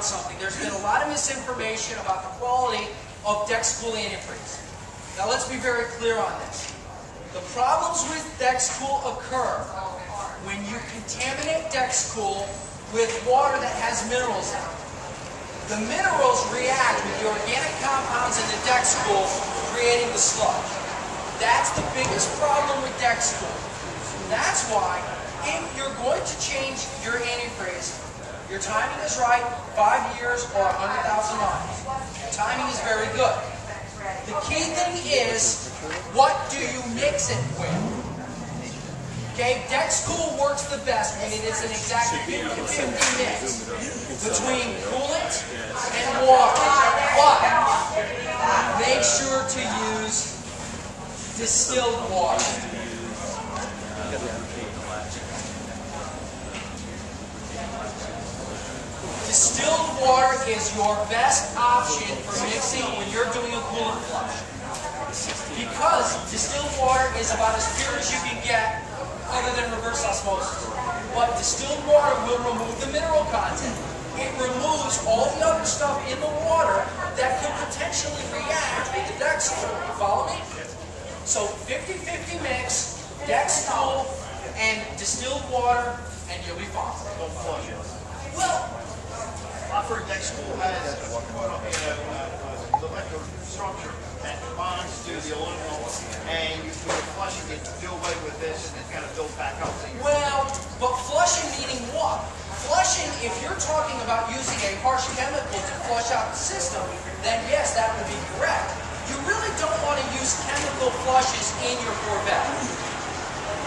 on something. There's been a lot of misinformation about the quality of Dexcool antifreeze. Now let's be very clear on this. The problems with Dexcool occur when you contaminate Dexcool with water that has minerals in it. The minerals react with the organic compounds in the Dexcool, creating the sludge. That's the biggest problem with Dexcool. That's why, if you're going to change your antifreeze, your timing is right, 5 years or 100,000 miles. Timing is very good. The key thing is, what do you mix it with? Okay, Dexcool works the best when it is an exact 50-50 mix between coolant and water. But make sure to use distilled water. Distilled water is your best option for mixing when you're doing a coolant flush. Because distilled water is about as pure as you can get other than reverse osmosis. But distilled water will remove the mineral content. It removes all the other stuff in the water that could potentially react with the Dexcool. You follow me? So 50-50 mix, Dexcool and distilled water, and you'll be fine. Don't flush it. Well, Offer Dexcool has the electrode structure that bonds to the aluminum, and you do the flushing, it do away with this, and it's got to build back up. well, but flushing meaning what? Flushing, if you're talking about using a harsh chemical to flush out the system, then yes, that would be correct. You really don't want to use chemical flushes in your Corvette.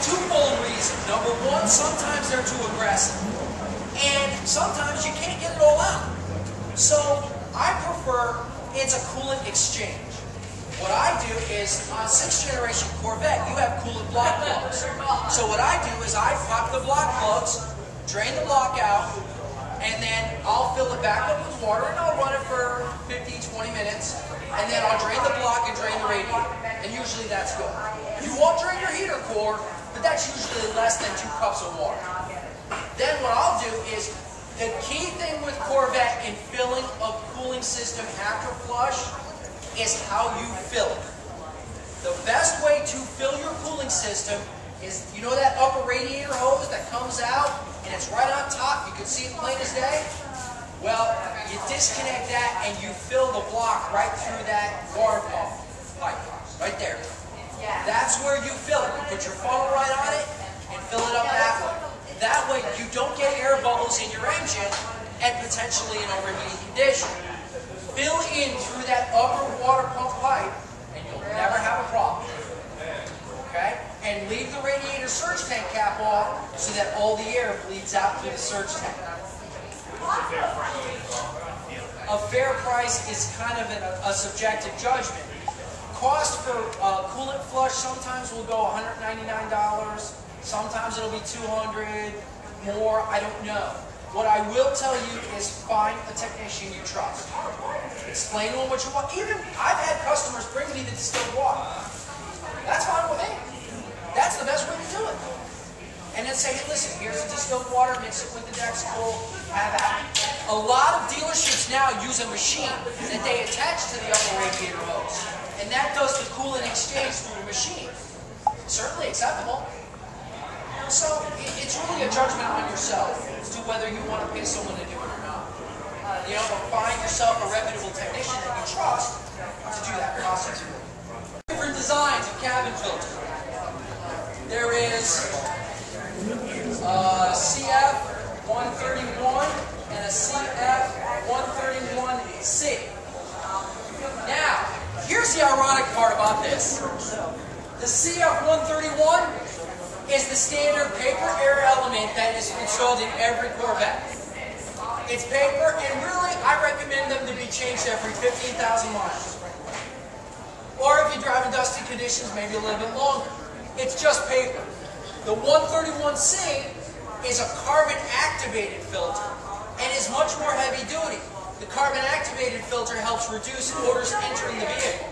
Twofold reason. Number one, sometimes they're too aggressive. And sometimes you can't get it all out. So I prefer, it's a coolant exchange. What I do is, on 6th generation Corvette, you have coolant block plugs. So what I do is I pop the block plugs, drain the block out, and then I'll fill it back up with water, and I'll run it for 15-20 minutes, and then I'll drain the block and drain the radiator. And usually that's good. You won't drain your heater core, but that's usually less than 2 cups of water. Then what I'll do is, the key thing with Corvette in filling a cooling system after flush is how you fill it. The best way to fill your cooling system is, you know that upper radiator hose that comes out and it's right on top, you can see it plain as day? Well, you disconnect that and you fill the block right through that water pump pipe, right there. That's where you fill it. You put your funnel right on it and fill it up that way. That way you don't get air bubbles in your engine and potentially an overheating condition. Fill in through that upper water pump pipe and you'll never have a problem. Okay? And leave the radiator surge tank cap off so that all the air bleeds out through the surge tank. A fair price is kind of a subjective judgment. Cost for coolant flush sometimes will go $199. Sometimes it'll be $200, more, I don't know. What I will tell you is find a technician you trust. Explain to them what you want. Even, I've had customers bring me the distilled water. That's fine with me. That's the best way to do it. And then say, hey, listen, here's the distilled water, mix it with the Dexcool, have at it. A lot of dealerships now use a machine that they attach to the upper radiator hose. And that does the coolant exchange through the machine. Certainly acceptable. So it's really a judgment on yourself as to whether you want to pay someone to do it or not. You know, but find yourself a reputable technician that you trust to do that process. Different designs of cabin filter. There is a CF131 and a CF131C. Now, here's the ironic part about this. The CF131 is the standard paper air element that is installed in every Corvette. It's paper, and really, I recommend them to be changed every 15,000 miles. Or if you drive in dusty conditions, maybe a little bit longer. It's just paper. The 131C is a carbon-activated filter, and is much more heavy-duty. The carbon-activated filter helps reduce odors entering the vehicle,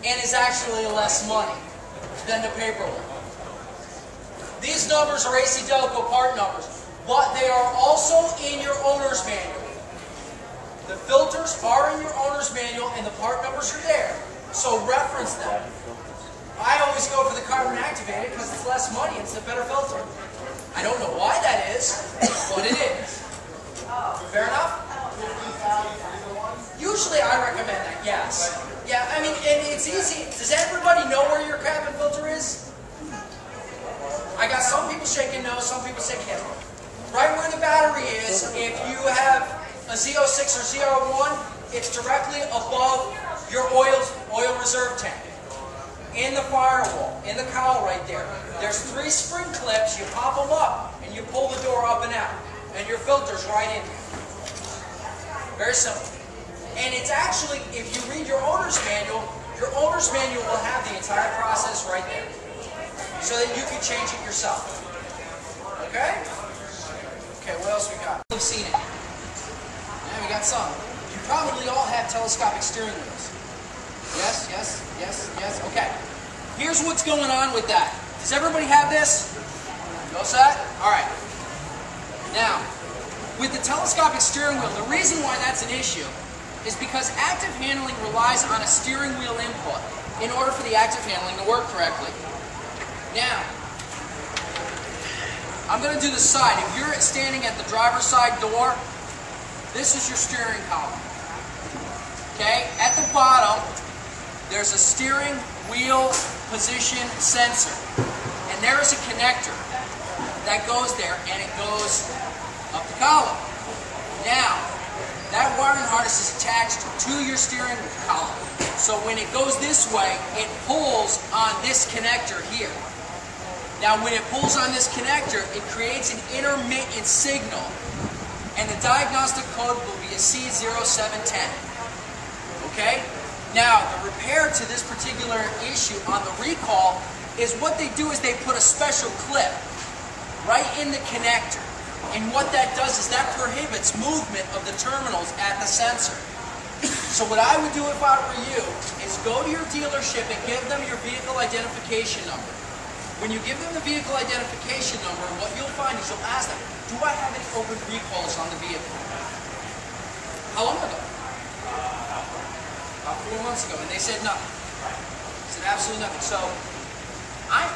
and is actually less money than the paper one. These numbers are AC Delco part numbers, but they are also in your owner's manual. The filters are in your owner's manual and the part numbers are there, so reference them. I always go for the carbon activated because it's less money and it's a better filter. I don't know why that is, but it is. Fair enough? Usually I recommend that, yes. Yeah, I mean, and it's easy. Does everybody know where your cabin filter is? I got some people shaking no, some people shaking yes. Right where the battery is, if you have a Z06 or Z01, it's directly above your oil reserve tank. In the firewall, in the cowl right there. There's 3 spring clips, you pop them up, and you pull the door up and out. And your filter's right in there. Very simple. And it's actually, if you read your owner's manual will have the entire process right there. So that you can change it yourself. Okay? Okay, what else we got? We've seen it. Yeah, we got some. You probably all have telescopic steering wheels. Yes, yes, yes, yes. Okay. Here's what's going on with that. Does everybody have this? You all set? All right. Now, with the telescopic steering wheel, the reason why that's an issue is because active handling relies on a steering wheel input in order for the active handling to work correctly. Now, I'm going to do the side. If you're standing at the driver's side door, this is your steering column. Okay? At the bottom, there's a steering wheel position sensor. And there is a connector that goes there, and it goes up the column. Now, that wiring harness is attached to your steering column. So when it goes this way, it pulls on this connector here. Now when it pulls on this connector, it creates an intermittent signal. And the diagnostic code will be a C0710. Okay? Now, the repair to this particular issue on the recall is what they do is they put a special clip right in the connector. And what that does is that prohibits movement of the terminals at the sensor. So what I would do if I were you is go to your dealership and give them your vehicle identification number. When you give them the vehicle identification number, what you'll find is you'll ask them, do I have any open recalls on the vehicle? How long ago? About 4 months ago. And they said nothing. They said absolutely nothing. So, I'm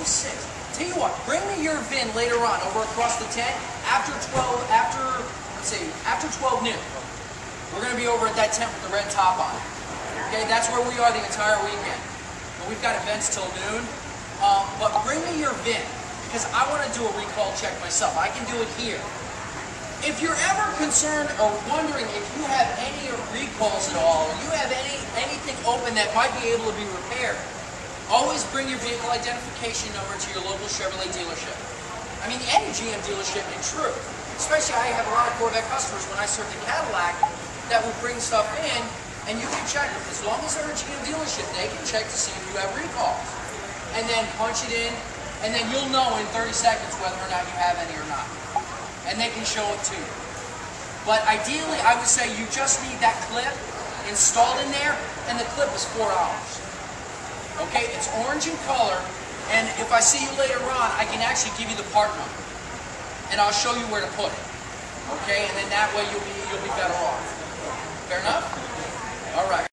06. Tell you what, bring me your VIN later on over across the tent after 12 noon. We're going to be over at that tent with the red top on it. Okay, that's where we are the entire weekend. But we've got events till noon. But bring me your VIN because I want to do a recall check myself. I can do it here. If you're ever concerned or wondering if you have any recalls at all, or you have anything open that might be able to be repaired, always bring your vehicle identification number to your local Chevrolet dealership. I mean, any GM dealership in truth. Especially I have a lot of Corvette customers when I serve the Cadillac that will bring stuff in and you can check it. As long as they're a GM dealership, they can check to see if you have recalls. And then punch it in, and then you'll know in 30 seconds whether or not you have any or not. And they can show it to you. But ideally, I would say you just need that clip installed in there, and the clip is $4. Okay, it's orange in color, and if I see you later on, I can actually give you the part number, and I'll show you where to put it. Okay, and then that way you'll be better off. Fair enough? All right.